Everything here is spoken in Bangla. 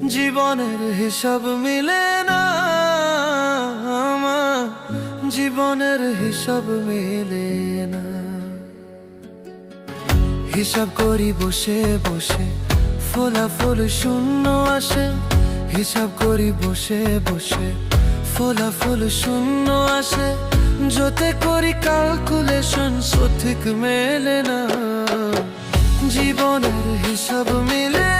জীবনের হিসাব মিলে না আমার, জীবনের হিসাব মিলে না। হিসাব করি বসে বসে, ফলাফল শূন্য আসে। হিসাব করি বসে বসে, ফলাফল শূন্য আসে। যতে করি ক্যালকুলেশন সঠিক মেলে না, জীবনের হিসাব মিলে